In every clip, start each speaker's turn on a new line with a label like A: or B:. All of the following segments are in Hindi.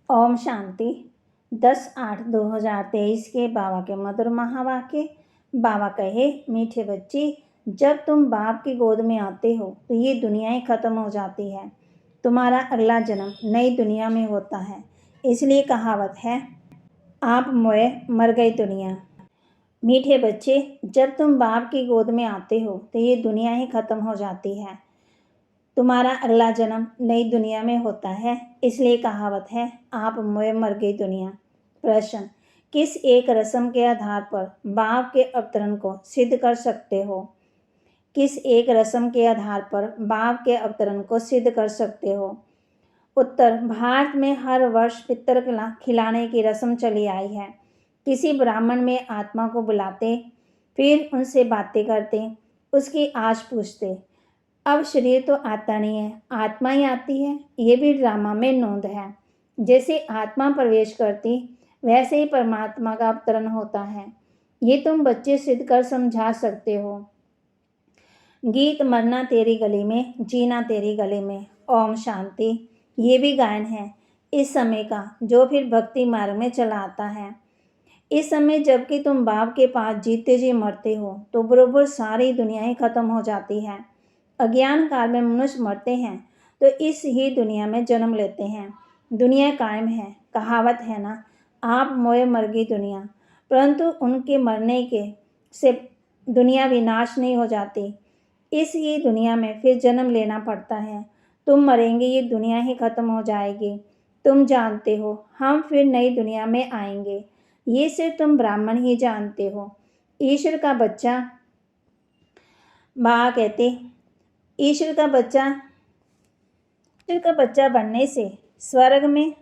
A: ओम शांति। 10/8/2023 के बाबा के मधुर महावाक्य। बाबा कहे, मीठे बच्चे, जब तुम बाप की गोद में आते हो तो ये दुनिया ही खत्म हो जाती है। तुम्हारा अगला जन्म नई दुनिया में होता है। इसलिए कहावत है, आप मोए मर गई दुनिया। मीठे बच्चे, जब तुम बाप की गोद में आते हो तो ये दुनिया ही खत्म हो जाती है। तुम्हारा अगला जन्म नई दुनिया में होता है। इसलिए कहावत है, आप मोए मर गई दुनिया। प्रश्न, किस एक रस्म के आधार पर बाप के अवतरण को सिद्ध कर सकते हो? किस एक रस्म के आधार पर बाप के अवतरण को सिद्ध कर सकते हो? उत्तर, भारत में हर वर्ष पितर खिलाने की रस्म चली आई है। किसी ब्राह्मण में आत्मा को बुलाते, फिर उनसे बातें करते, उसकी आश पूछते। अब शरीर तो आता नहीं है, आत्मा ही आती है। ये भी ड्रामा में नोंद है। जैसे आत्मा प्रवेश करती, वैसे ही परमात्मा का अवतरण होता है। ये तुम बच्चे सिद्ध कर समझा सकते हो। गीत मरना तेरी गली में, जीना तेरी गली में। ओम शांति। ये भी गायन है इस समय का, जो फिर भक्ति मार्ग में चला आता है। इस समय जबकि तुम बाप के पास जीते जी मरते हो तो बरोबर सारी दुनिया ही खत्म हो जाती है। अज्ञान काल में मनुष्य मरते हैं तो इस ही दुनिया में जन्म लेते हैं। दुनिया कायम है, कहावत है ना, आप मोए मर गई दुनिया। परंतु उनके मरने के से दुनिया विनाश नहीं हो जाती। इस ही दुनिया में फिर जन्म लेना पड़ता है। तुम मरेंगे, ये दुनिया ही खत्म हो जाएगी। तुम जानते हो हम फिर नई दुनिया में आएंगे। ये सिर्फ तुम ब्राह्मण ही जानते हो। ईश्वर का बच्चा बा कहते, ईश्वर का बच्चा बनने से स्वर्ग में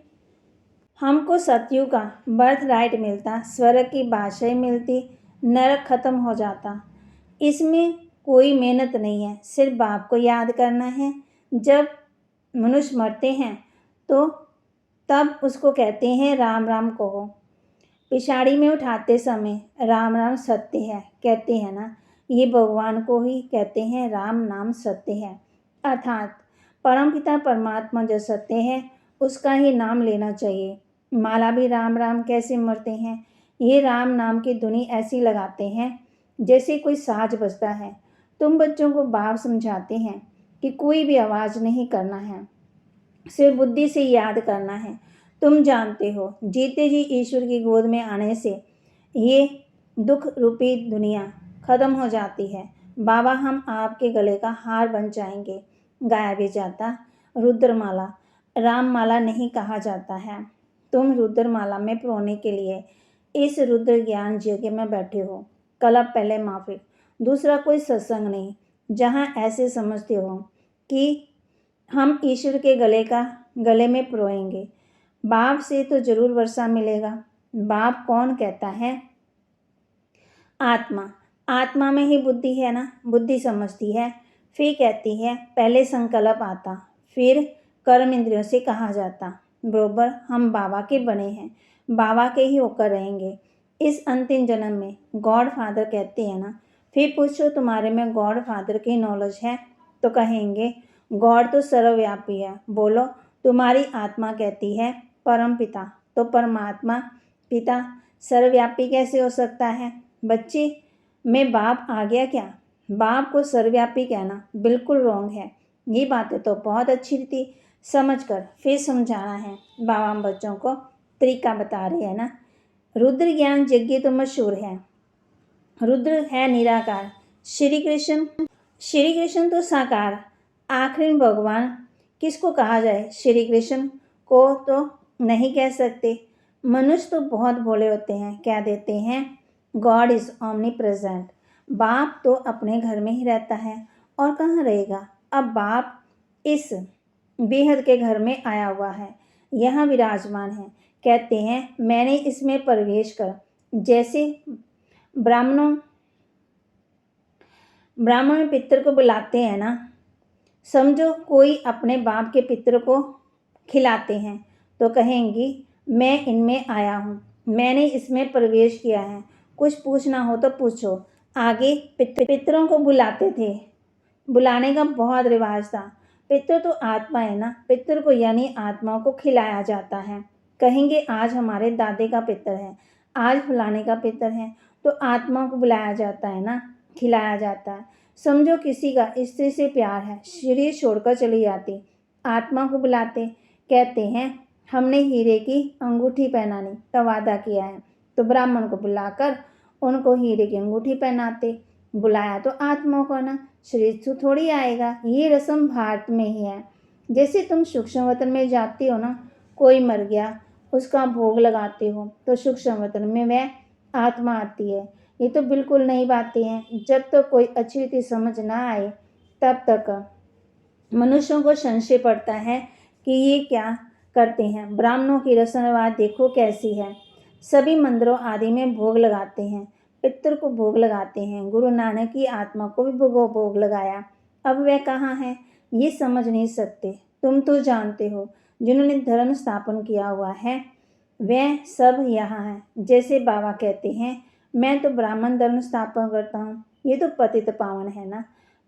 A: हमको सतयुग का बर्थ राइट मिलता, स्वर्ग की बादशाही मिलती, नरक खत्म हो जाता। इसमें कोई मेहनत नहीं है, सिर्फ बाप को याद करना है। जब मनुष्य मरते हैं तो तब उसको कहते हैं राम राम कहो। पिछाड़ी में उठाते समय राम राम सत्य है कहते हैं ना, ये भगवान को ही कहते हैं राम नाम सत्य है। अर्थात परमपिता परमात्मा जो सत्य है उसका ही नाम लेना चाहिए। माला भी राम राम कैसे मरते हैं, ये राम नाम की धुनी ऐसी लगाते हैं जैसे कोई साज बजता है। तुम बच्चों को बाप समझाते हैं कि कोई भी आवाज़ नहीं करना है, सिर्फ बुद्धि से याद करना है। तुम जानते हो जीते जी ईश्वर की गोद में आने से ये दुख रूपी दुनिया खत्म हो जाती है। बाबा हम आपके गले का हार बन जाएंगे। गाया भी जाता, रुद्रमाला राममाला नहीं कहा जाता है। तुम रुद्रमाला में प्रोने के लिए इस रुद्र ज्ञान यज्ञ में बैठे हो। कलप पहले माफिक, दूसरा कोई सत्संग नहीं जहाँ ऐसे समझते हो कि हम ईश्वर के गले में प्रोएंगे। बाप से तो जरूर वर्षा मिलेगा। बाप कौन कहता है? आत्मा। आत्मा में ही बुद्धि है ना, बुद्धि समझती है, फिर कहती है। पहले संकल्प आता, फिर कर्म इंद्रियों से कहा जाता। बरोबर हम बाबा के बने हैं, बाबा के ही होकर रहेंगे इस अंतिम जन्म में। गॉड फादर कहते हैं ना, फिर पूछो तुम्हारे में गॉड फादर की नॉलेज है तो कहेंगे गॉड तो सर्वव्यापी है। बोलो तुम्हारी आत्मा कहती है परम पिता, तो परमात्मा पिता सर्वव्यापी कैसे हो सकता है? बच्चे में बाप आ गया क्या? बाप को सर्वव्यापी कहना बिल्कुल रॉन्ग है। ये बातें तो बहुत अच्छी थी, समझकर फिर समझाना है। बाबा हम बच्चों को तरीका बता रहे हैं ना। रुद्र ज्ञान यज्ञ तो मशहूर है। रुद्र है निराकार, श्री कृष्ण तो साकार। आखिर भगवान किसको कहा जाए? श्री कृष्ण को तो नहीं कह सकते। मनुष्य तो बहुत भोले होते हैं, क्या देते हैं गॉड इज ओमनी प्रेजेंट। बाप तो अपने घर में ही रहता है और कहाँ रहेगा। अब बाप इस बेहद के घर में आया हुआ है, यहाँ विराजमान है। कहते हैं मैंने इसमें प्रवेश कर, जैसे ब्राह्मण पितर को बुलाते हैं ना, समझो कोई अपने बाप के पितर को खिलाते हैं तो कहेंगी मैं इनमें आया हूँ, मैंने इसमें प्रवेश किया है, कुछ पूछना हो तो पूछो। आगे पितरों को बुलाते थे, बुलाने का बहुत रिवाज था। पितर तो आत्मा है ना, पितर को यानी आत्माओं को खिलाया जाता है। कहेंगे आज हमारे दादे का पितर है, आज फलाने का पितर है, तो आत्मा को बुलाया जाता है ना, खिलाया जाता है। समझो किसी का स्त्री से प्यार है, शरीर छोड़कर चली जाती, आत्मा को बुलाते, कहते हैं हमने हीरे की अंगूठी पहनाने का वादा किया है, तो ब्राह्मण को बुलाकर उनको हीरे की अंगूठी पहनाते। बुलाया तो आत्मा को ना, शरीर तो थोड़ी आएगा। ये रस्म भारत में ही है। जैसे तुम सूक्ष्म वतन में जाती हो ना, कोई मर गया, उसका भोग लगाते हो, तो सूक्ष्म वतन में वह आत्मा आती है। ये तो बिल्कुल नई बातें हैं। जब तक तो कोई अच्छी रीति समझ ना आए तब तक मनुष्यों को संशय पड़ता है कि ये क्या करते हैं। ब्राह्मणों की रस्म रिवाज देखो कैसी है। सभी मंदिरों आदि में भोग लगाते हैं, पितर को भोग लगाते हैं। गुरु नानक की आत्मा को भी भोग लगाया। अब वह कहाँ है ये समझ नहीं सकते। तुम तो जानते हो जिन्होंने धर्म स्थापन किया हुआ है वह सब यहाँ हैं। जैसे बाबा कहते हैं मैं तो ब्राह्मण धर्म स्थापन करता हूँ, ये तो पतित पावन है ना।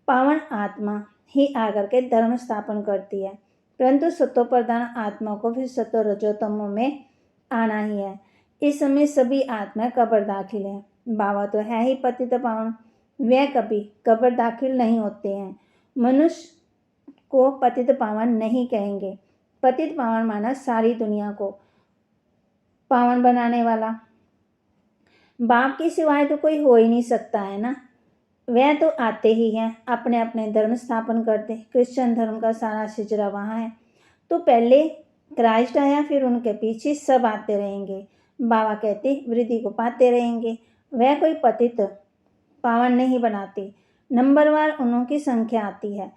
A: पावन आत्मा ही आकर के धर्म स्थापन करती है, परंतु सत्व प्रधान आत्मा को फिर सत्व रजोतमों में आना ही है। इस समय सभी आत्माएं कब्र दाखिल हैं। बाबा तो है ही पतित पावन, वह कभी कब्र दाखिल नहीं होते हैं। मनुष्य को पतित पावन नहीं कहेंगे। पतित पावन माना सारी दुनिया को पावन बनाने वाला। बाप के सिवाय तो कोई हो ही नहीं सकता है ना। वह तो आते ही हैं, अपने अपने धर्म स्थापन करते। क्रिश्चियन धर्म का सारा सिजरा वहाँ है, तो पहले क्राइस्ट आया, फिर उनके पीछे सब आते रहेंगे। बाबा कहते वृद्धि को पाते रहेंगे। वह कोई पतित पावन नहीं बनाते, नंबरवार उन्हों की संख्या आती है।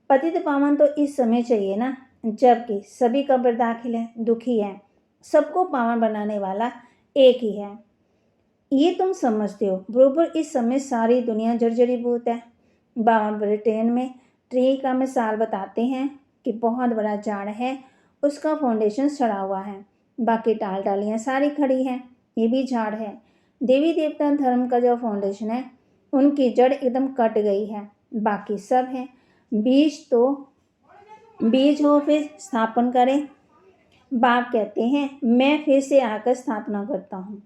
A: पतित पावन तो इस समय चाहिए ना, जबकि सभी कब्र दाखिल है, दुखी है। सबको पावन बनाने वाला एक ही है, ये तुम समझते हो। बरोबर इस समय सारी दुनिया जर्जरीभूत है। बाबा ब्रिटेन में ट्री का मिसाल बताते हैं कि बहुत बड़ा झाड़ है, उसका फाउंडेशन सड़ा हुआ है, बाकी टाल डालियाँ सारी खड़ी हैं, ये भी झाड़ है। देवी देवता धर्म का जो फाउंडेशन है उनकी जड़ एकदम कट गई है, बाकी सब है। बीज हो फिर स्थापन करें। बाप कहते हैं मैं फिर से आकर स्थापना करता हूँ।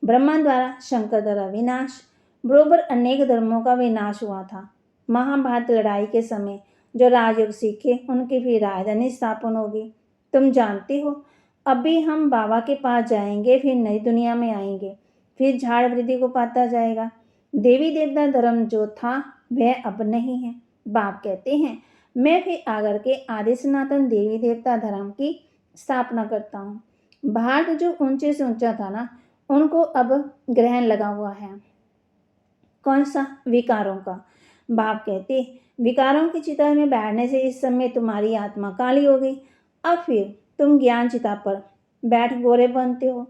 A: ब्रह्मा द्वारा शंकर द्वारा विनाश, बरोबर अनेक धर्मों का विनाश हुआ था। महाभारत लड़ाई के समय जो राजयोग सीखे उनकी फिर राजधानी स्थापन होगी। तुम जानते हो अभी हम बाबा के पास जाएंगे, फिर नई दुनिया में आएंगे, फिर झाड़ वृद्धि को पाता जाएगा। देवी देवता धर्म जो था वह अब नहीं है। बाप कहते हैं मैं फिर आकर के आदि सनातन देवी देवता धर्म की स्थापना करता हूँ। भारत जो ऊंचे से ऊंचा था ना, उनको अब ग्रहण लगा हुआ है। कौन सा? विकारों का। बाप कहते विकारों की चिता में बैठने से इस समय तुम्हारी आत्मा काली हो गई। अब फिर तुम ज्ञान चिता पर बैठ गोरे बनते हो।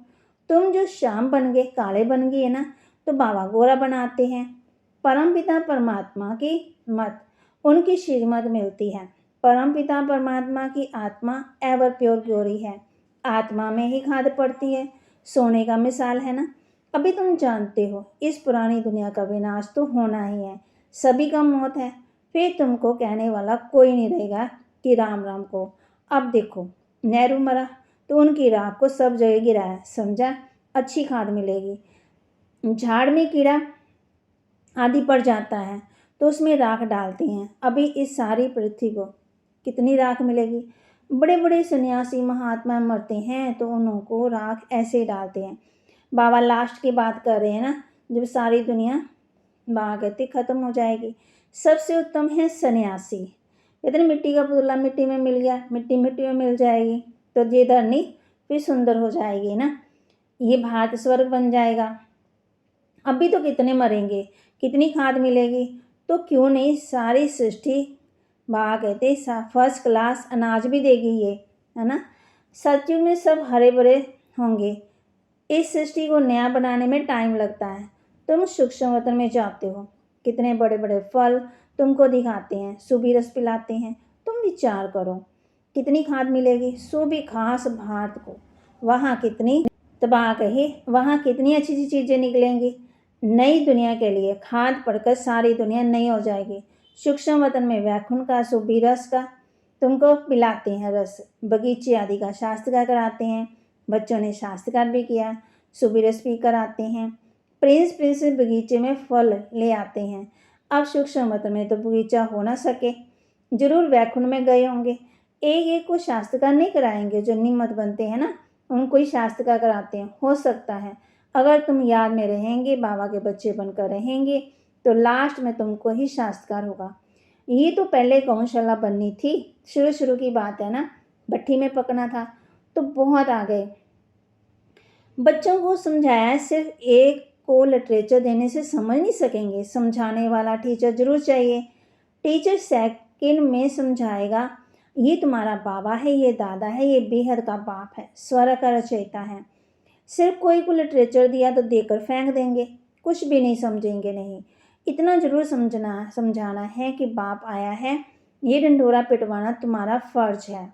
A: तुम जो श्याम बन गए, काले बन गए ना, तो बाबा गोरा बनाते हैं। परमपिता परमात्मा की मत उनकी श्रीमत मिलती है। परमपिता परमात्मा की आत्मा एवर प्योर गोरी है, आत्मा में ही खाद पड़ती है, सोने का मिसाल है ना। अभी तुम जानते हो इस पुरानी दुनिया का विनाश तो होना ही है, सभी का मौत है। फिर तुमको कहने वाला कोई नहीं रहेगा कि राम राम को। अब देखो नेहरू मरा तो उनकी राख को सब जगह गिराया, समझा? अच्छी खाद मिलेगी। झाड़ में कीड़ा आदि पड़ जाता है तो उसमें राख डालते हैं। अभी इस सारी पृथ्वी को कितनी राख मिलेगी? बड़े बड़े सन्यासी महात्मा मरते हैं तो उनको राख ऐसे डालते हैं। बाबा लास्ट की बात कर रहे हैं ना, जब सारी दुनिया बाबा कहते खत्म हो जाएगी। सबसे उत्तम है सन्यासी। इतनी मिट्टी का पुतला मिट्टी में मिल गया, मिट्टी मिट्टी में मिल जाएगी, तो ये धरनी फिर सुंदर हो जाएगी ना, ये भारत स्वर्ग बन जाएगा। अभी तो कितने मरेंगे, कितनी खाद मिलेगी, तो क्यों नहीं सारी सृष्टि बाबा कहते फर्स्ट क्लास अनाज भी देगी ये, है ना। सत्युग में सब हरे भरे होंगे। इस सृष्टि को नया बनाने में टाइम लगता है। तुम सूक्ष्म वतन में जाते हो, कितने बड़े बड़े फल तुमको दिखाते हैं, सूबी रस पिलाते हैं। तुम विचार करो कितनी खाद मिलेगी, सूबी खास भारत को। वहाँ कितनी तबाह कही, वहाँ कितनी अच्छी अच्छी चीज़ें निकलेंगी। नई दुनिया के लिए खाद पड़कर सारी दुनिया नई हो जाएगी। सूक्ष्म वतन में वैकुंठ का सूबी रस का तुमको पिलाते हैं रस, बगीचे आदि का शास्त्र का कराते हैं। बच्चों ने शास्त्रकार भी किया। सुबीरस पीकर आते हैं। प्रिंस प्रिंसेस बगीचे में फल ले आते हैं। अब सुख समत में तो बगीचा हो ना सके, जरूर वैकुंठ में गए होंगे। एक एक को शास्त्रकार नहीं कराएंगे, जो निमत बनते हैं ना उनको ही शास्त्रकार कराते हैं। हो सकता है अगर तुम याद में रहेंगे, बाबा के बच्चे बनकर रहेंगे, तो लास्ट में तुमको ही शास्त्रकार होगा। ये तो पहले गौशाला बननी थी, शुरू शुरू की बात है ना, भट्ठी में पकना था तो बहुत आ गए। बच्चों को समझाया, सिर्फ एक को लिटरेचर देने से समझ नहीं सकेंगे, समझाने वाला टीचर जरूर चाहिए। टीचर सेकंड में समझाएगा, ये तुम्हारा बाबा है, ये दादा है, ये बेहद का बाप है, स्वर का रचयिता है। सिर्फ कोई को लिटरेचर दिया तो देकर फेंक देंगे, कुछ भी नहीं समझेंगे। नहीं, इतना जरूर समझाना है कि बाप आया है, ये ढंढोरा पिटवाना तुम्हारा फर्ज है।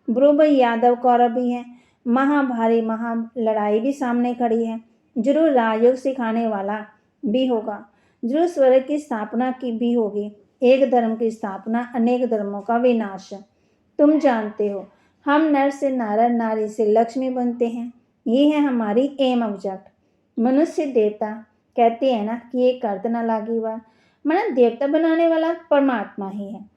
A: बरोबर यादव कौरव भी है, महाभारी महा लड़ाई भी सामने खड़ी है। जरूर राजयोग सिखाने वाला भी होगा, जरूर स्वर्ग की स्थापना की भी होगी। एक धर्म की स्थापना, अनेक धर्मों का विनाश। तुम जानते हो हम नर से नारायण, नारी से लक्ष्मी बनते हैं। ये है हमारी एम ऑब्जेक्ट। मनुष्य देवता कहते हैं ना कि ये कर्त न लागी बार, माना देवता बनाने वाला परमात्मा ही है।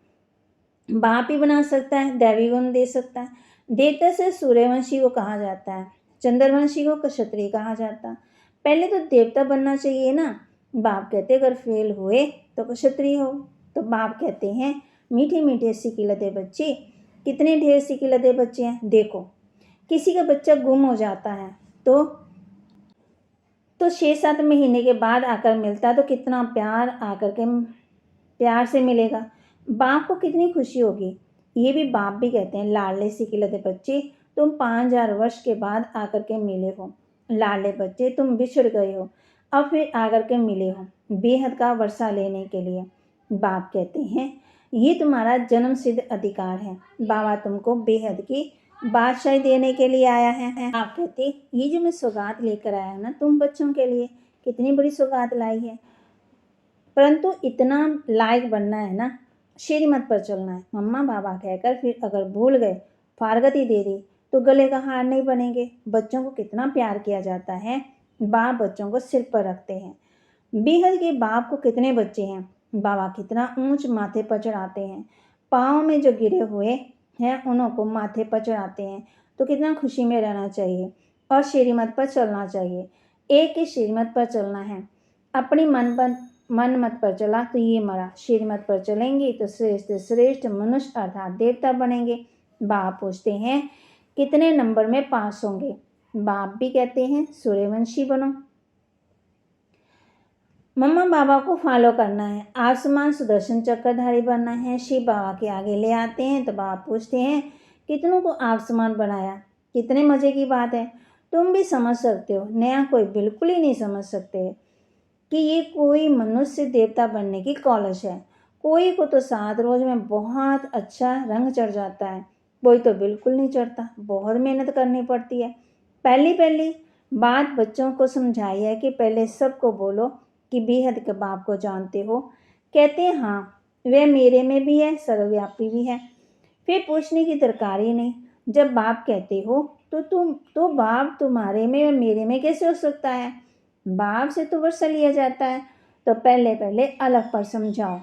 A: बाप ही बना सकता है, दैवी गुण दे सकता है। देवता से सूर्यवंशी को कहा जाता है, चंद्रवंशी को क्षत्रिय कहा जाता है। पहले तो देवता बनना चाहिए ना। बाप कहते अगर फेल हुए तो क्षत्रिय हो। तो बाप कहते हैं मीठे मीठे सिक्के लदे बच्चे, कितने ढेर सिक्के लदे बच्चे हैं। देखो किसी का बच्चा गुम हो जाता है तो 6-7 महीने के बाद आकर मिलता है, तो कितना प्यार आकर के प्यार से मिलेगा, बाप को कितनी खुशी होगी। ये भी बाप भी कहते हैं लाडले सिक्के लदे बच्चे, तुम 5000 वर्ष के बाद आकर के मिले हो। लाडले बच्चे तुम बिछड़ गए हो, अब फिर आकर के मिले हो बेहद का वर्षा लेने के लिए। बाप कहते हैं ये तुम्हारा जन्म सिद्ध अधिकार है, बाबा तुमको बेहद की बादशाही देने के लिए आया है। आप कहते ये जो मैं सौगात लेकर आया ना तुम बच्चों के लिए, कितनी बड़ी सौगात लाई है, परंतु इतना लायक बनना है ना, श्रीमत पर चलना है। मम्मा बाबा कहकर फिर अगर भूल गए, फारगती दे दी तो गले का हार नहीं बनेंगे। बच्चों को कितना प्यार किया जाता है, बाप बच्चों को सिर पर रखते हैं। बेहद के बाप को कितने बच्चे हैं, बाबा कितना ऊंच माथे पर चढ़ाते हैं। पाँव में जो गिरे हुए हैं उन्हों को माथे पर चढ़ाते हैं। तो कितना खुशी में रहना चाहिए और श्रीमत पर चलना चाहिए। एक ही श्रीमत पर चलना है, अपनी मन मत पर चला तो ये मरा। श्रीमत पर चलेंगे तो श्रेष्ठ श्रेष्ठ मनुष्य अर्थात देवता बनेंगे। बाप पूछते हैं कितने नंबर में पास होंगे, बाप भी कहते हैं सूर्यवंशी बनो। मम्मा बाबा को फॉलो करना है, आसमान सुदर्शन चक्रधारी बनना है। शिव बाबा के आगे ले आते हैं तो बाबा पूछते हैं कितनों को आसमान बनाया, कितने मज़े की बात है। तुम भी समझ सकते हो, नया कोई बिल्कुल ही नहीं समझ सकते कि ये कोई मनुष्य देवता बनने की कॉलेज है। कोई को तो 7 रोज में बहुत अच्छा रंग चढ़ जाता है, कोई तो बिल्कुल नहीं चढ़ता, बहुत मेहनत करनी पड़ती है। पहली बात बच्चों को समझाई है कि पहले सबको बोलो कि बेहद के बाप को जानते हो। कहते हैं हाँ, वह मेरे में भी है, सर्वव्यापी भी है। फिर पूछने की दरकार ही नहीं। जब बाप कहते हो तो बाप तुम्हारे में और मेरे में कैसे हो सकता है, बाप से तो वर्षा लिया जाता है। तो पहले अलग पर समझाओ।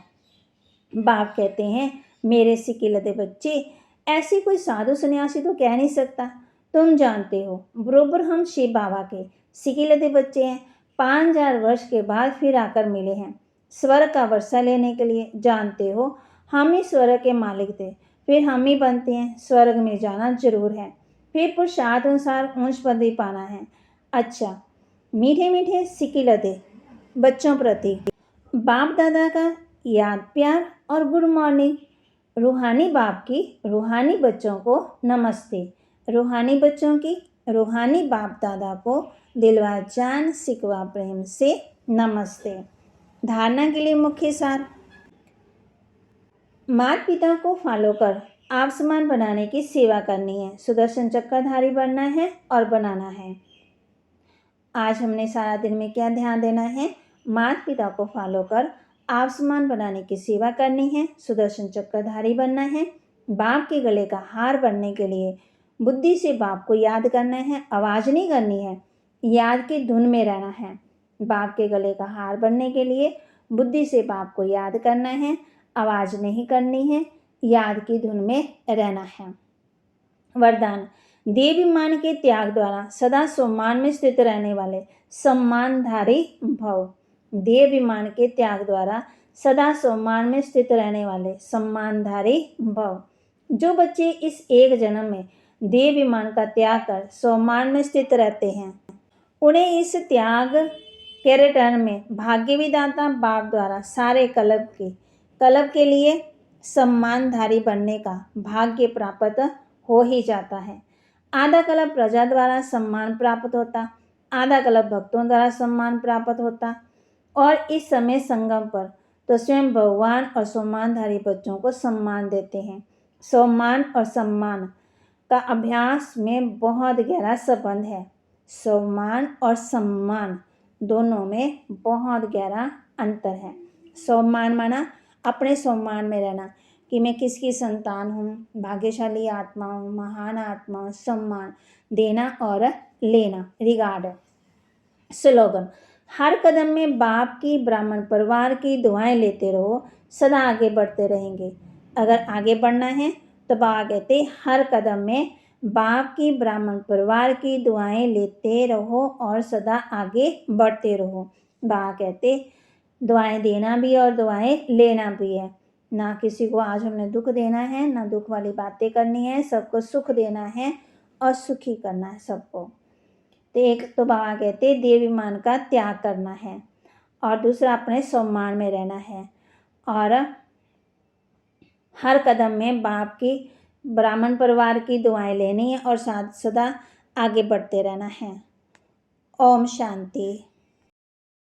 A: बाप कहते हैं मेरे सिक्के लदे बच्चे, ऐसी कोई साधु सन्यासी तो कह नहीं सकता। तुम जानते हो बरोबर हम शिव बाबा के सिक्के लदे बच्चे हैं। 5000 वर्ष के बाद फिर आकर मिले हैं स्वर्ग का वर्षा लेने के लिए। जानते हो हम ही स्वर्ग के मालिक थे, फिर हम ही बनते हैं। स्वर्ग में जाना जरूर है, फिर पुरुषार्थ अनुसार ऊंच पद भी पाना है। अच्छा, मीठे मीठे सिक्के लदे बच्चों प्रति बाप दादा का याद प्यार और गुड मॉर्निंग। रूहानी बाप की रूहानी बच्चों को नमस्ते। रूहानी बच्चों की रूहानी बाप दादा को दिलवा जान सिकवा प्रेम से नमस्ते। धारणा के लिए मुख्य सार, माता पिता को फॉलो कर आप समान बनाने की सेवा करनी है, सुदर्शन चक्रधारी बनना है और बनाना है। आज हमने सारा दिन में क्या ध्यान देना है, माता पिता को फॉलो कर आप समान बनाने की सेवा करनी है, सुदर्शन चक्रधारी बनना है। बाप के गले का हार बनने के लिए बुद्धि से बाप को याद करना है, आवाज़ नहीं करनी है, याद की धुन में रहना है। बाप के गले का हार बनने के लिए बुद्धि से बाप को याद करना है, आवाज़ नहीं करनी है, याद की धुन में रहना है। वरदान, देवाभिमान के त्याग द्वारा सदा सम्मान में स्थित रहने वाले सम्मानधारी भव। देवाभिमान के त्याग द्वारा सदा सम्मान में स्थित रहने वाले सम्मानधारी भव। जो बच्चे इस एक जन्म में देवाभिमान का त्याग कर सम्मान में स्थित रहते हैं, उन्हें इस त्याग के रिटर्न में भाग्य विधाता बाप द्वारा सारे कल्प के लिए सम्मानधारी बनने का भाग्य प्राप्त हो ही जाता है। आधा कल्प प्रजा द्वारा सम्मान प्राप्त होता, आधा कल्प भक्तों द्वारा सम्मान प्राप्त होता, और इस समय संगम पर तो स्वयं भगवान और सम्मानधारी बच्चों को सम्मान देते हैं। सम्मान और सम्मान का अभ्यास में बहुत गहरा संबंध है। सम्मान और सम्मान दोनों में बहुत गहरा अंतर है। सम्मान माना अपने सम्मान में रहना कि मैं किसकी संतान हूँ, भाग्यशाली आत्मा हूँ, महान आत्मा हूँ। सम्मान देना और लेना, रिगार्ड। स्लोगन, हर कदम में बाप की, ब्राह्मण परिवार की दुआएं लेते रहो, सदा आगे बढ़ते रहेंगे। अगर आगे बढ़ना है तो बाबा कहते हर कदम में बाप की, ब्राह्मण परिवार की दुआएं लेते रहो और सदा आगे बढ़ते रहो। बाबा कहते दुआएं देना भी और दुआएं लेना भी है। ना किसी को आज हमने दुख देना है, ना दुख वाली बातें करनी है, सबको सुख देना है और सुखी करना है सबको। तो एक तो बाबा कहते देवाभिमान का त्याग करना है, और दूसरा अपने सम्मान में रहना है, और हर कदम में बाप की, ब्राह्मण परिवार की दुआएं लेनी है और साथ सदा आगे बढ़ते रहना है। ओम शांति।